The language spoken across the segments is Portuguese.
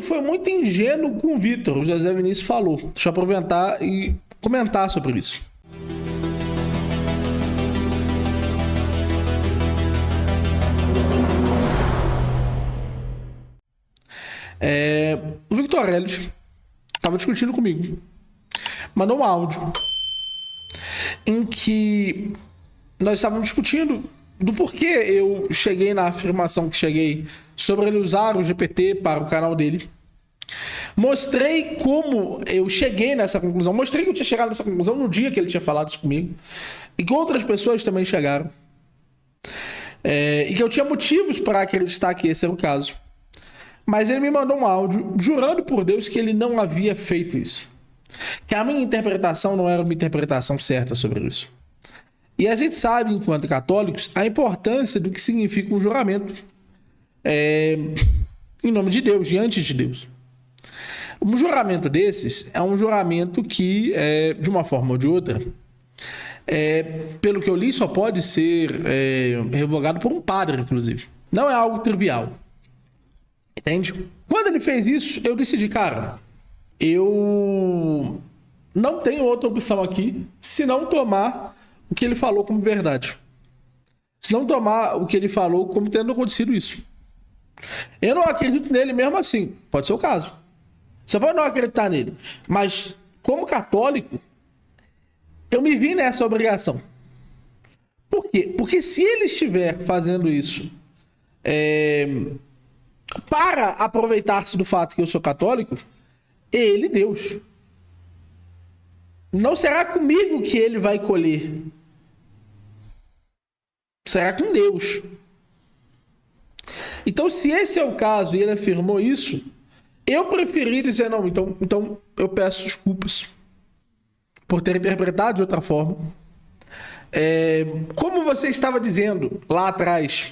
foi muito ingênuo com o Vitor, o José Vinícius falou. Deixa eu aproveitar e comentar sobre isso. O Victor Aurelius estava discutindo comigo. Mandou um áudio em que nós estávamos discutindo do porquê eu cheguei na afirmação que cheguei sobre ele usar o GPT para o canal dele. Mostrei como eu cheguei nessa conclusão. Mostrei que eu tinha chegado nessa conclusão no dia que ele tinha falado isso comigo. E que outras pessoas também chegaram. E que eu tinha motivos para acreditar que esse era o caso. Mas ele me mandou um áudio jurando por Deus que ele não havia feito isso. Que a minha interpretação não era uma interpretação certa sobre isso. E a gente sabe, enquanto católicos, a importância do que significa um juramento em nome de Deus, diante de Deus. Um juramento desses é um juramento que, de uma forma ou de outra, pelo que eu li, só pode ser revogado por um padre, inclusive. Não é algo trivial. Entende? Quando ele fez isso, eu decidi, cara, eu não tenho outra opção aqui se não tomar o que ele falou como verdade. Se não tomar o que ele falou como tendo acontecido isso. Eu não acredito nele mesmo assim. Pode ser o caso. Você pode não acreditar nele. Mas, como católico, eu me vi nessa obrigação. Por quê? Porque se ele estiver fazendo isso para aproveitar-se do fato que eu sou católico, ele, Deus. Não será comigo que ele vai colher. Será com Deus. Então, se esse é o caso e ele afirmou isso, eu preferi dizer não. Então eu peço desculpas por ter interpretado de outra forma. Como você estava dizendo lá atrás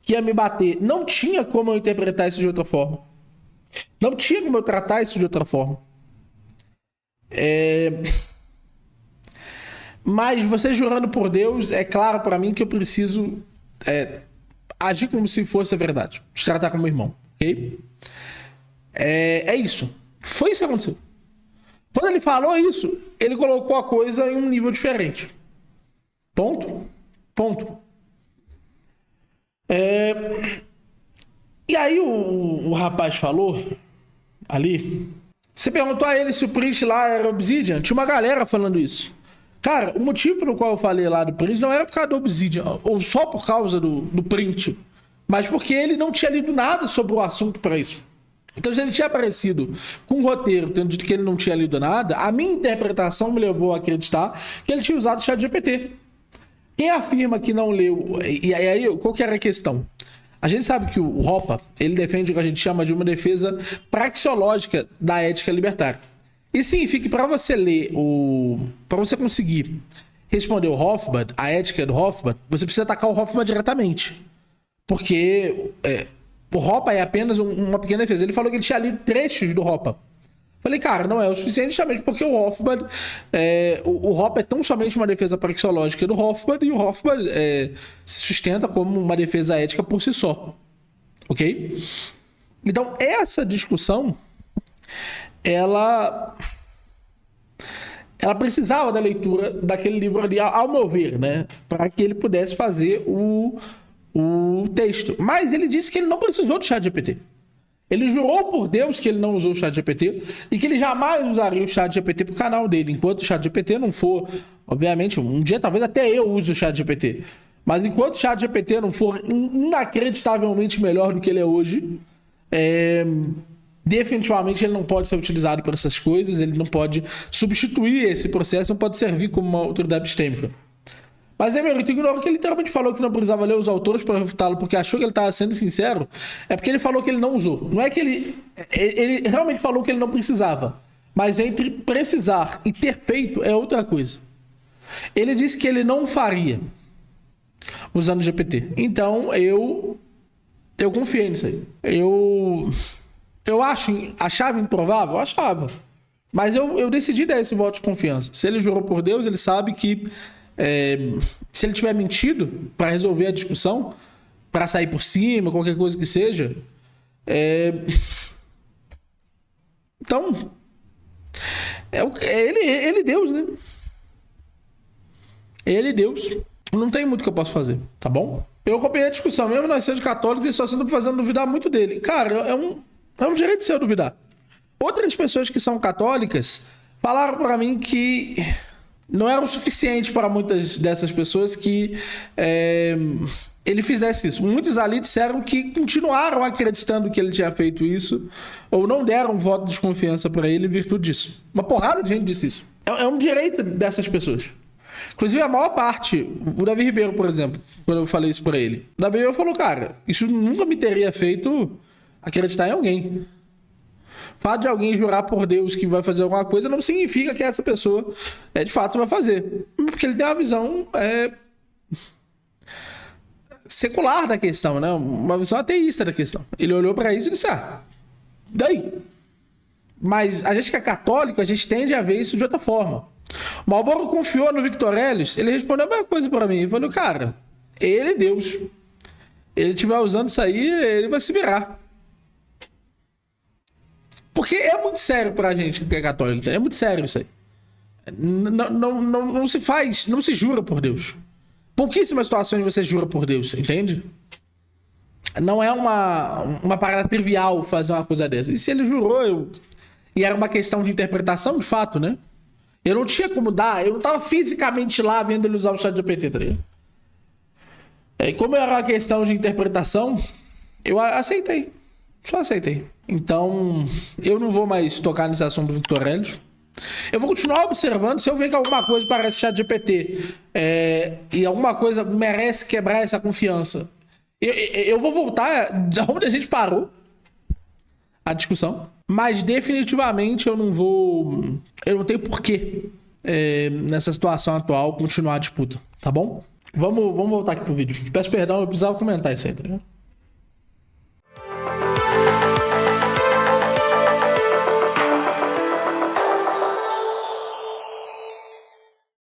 que ia me bater, não tinha como eu interpretar isso de outra forma. Não tinha como eu tratar isso de outra forma. Mas você jurando por Deus, é claro para mim que eu preciso agir como se fosse a verdade. Te tratar como irmão, ok? É isso. Foi isso que aconteceu. Quando ele falou isso, ele colocou a coisa em um nível diferente. Ponto. E aí o rapaz falou ali. Você perguntou a ele se o print lá era Obsidian. Tinha uma galera falando isso. Cara, o motivo pelo qual eu falei lá do print não era por causa do Obsidian, ou só por causa do print, mas porque ele não tinha lido nada sobre o assunto para isso. Então, se ele tinha aparecido com um roteiro tendo dito que ele não tinha lido nada, a minha interpretação me levou a acreditar que ele tinha usado o ChatGPT. Quem afirma que não leu... E aí, qual que era a questão? A gente sabe que o Hoppe, ele defende o que a gente chama de uma defesa praxeológica da ética libertária. Isso significa que para você ler para você conseguir responder o Hoffman, a ética do Hoffman, você precisa atacar o Hoffman diretamente. Porque o Hoppe é apenas uma pequena defesa. Ele falou que ele tinha lido trechos do Hoppe. Falei, cara, não é o suficiente justamente porque o Hoffman... o Hoppe é tão somente uma defesa praxeológica do Hoffman e o Hoffman se sustenta como uma defesa ética por si só. Ok? Então, essa discussão, ela precisava da leitura daquele livro ali, ao meu ver, né? Para que ele pudesse fazer o texto. Mas ele disse que ele não precisou do ChatGPT. Ele jurou por Deus que ele não usou o ChatGPT e que ele jamais usaria o ChatGPT para o canal dele. Enquanto o ChatGPT não for... Obviamente, um dia talvez até eu use o ChatGPT. Mas enquanto o ChatGPT não for inacreditavelmente melhor do que ele é hoje, definitivamente ele não pode ser utilizado para essas coisas, ele não pode substituir esse processo, não pode servir como uma autoridade epistêmica. Mas Emerito ignorou que ele literalmente falou que não precisava ler os autores para refutá-lo porque achou que ele estava sendo sincero. É porque ele falou que ele não usou. Não é que ele realmente falou que ele não precisava. Mas entre precisar e ter feito é outra coisa. Ele disse que ele não faria usando o GPT. Então eu confiei nisso aí. Eu achava improvável? Eu achava. Mas eu decidi dar esse voto de confiança. Se ele jurou por Deus, ele sabe que se ele tiver mentido para resolver a discussão, para sair por cima, qualquer coisa que seja, Então, ele Deus, né? Ele Deus. Não tem muito que eu possa fazer, tá bom? Eu acompanhei a discussão, mesmo nós sendo católicos, e só sendo fazendo duvidar muito dele. Cara, é um direito seu duvidar. Outras pessoas que são católicas falaram pra mim que não era o suficiente para muitas dessas pessoas que ele fizesse isso. Muitos ali disseram que continuaram acreditando que ele tinha feito isso, ou não deram um voto de desconfiança para ele em virtude disso. Uma porrada de gente disse isso. É um direito dessas pessoas. Inclusive, a maior parte, o Davi Ribeiro, por exemplo, quando eu falei isso pra ele, o Davi Ribeiro falou, cara, isso nunca me teria feito acreditar em alguém. O fato de alguém jurar por Deus que vai fazer alguma coisa não significa que essa pessoa de fato vai fazer. Porque ele tem uma visão secular da questão, né? Uma visão ateísta da questão. Ele olhou pra isso e disse, daí? Mas a gente que é católico, a gente tende a ver isso de outra forma. O Malboro confiou no Victor Ellis, ele respondeu a mesma coisa pra mim. Ele falou, cara, ele é Deus. Ele estiver usando isso aí, ele vai se virar. Porque é muito sério pra gente que é católico. É muito sério isso aí. Não se faz, não se jura por Deus. Pouquíssimas situações você jura por Deus, entende? Não é uma parada trivial fazer uma coisa dessa. E se ele jurou, e era uma questão de interpretação, de fato, né? Eu não tinha como dar, eu não tava fisicamente lá vendo ele usar o ChatGPT, tá ligado? E como era uma questão de interpretação, eu aceitei. Só aceitei. Então, eu não vou mais tocar nesse assunto do Victor Ellis. Eu vou continuar observando. Se eu ver que alguma coisa parece ChatGPT e alguma coisa merece quebrar essa confiança, eu vou voltar de onde a gente parou a discussão. Mas definitivamente eu não tenho porquê nessa situação atual continuar a disputa, tá bom? Vamos voltar aqui pro vídeo. Peço perdão, eu precisava comentar isso aí, tá ligado?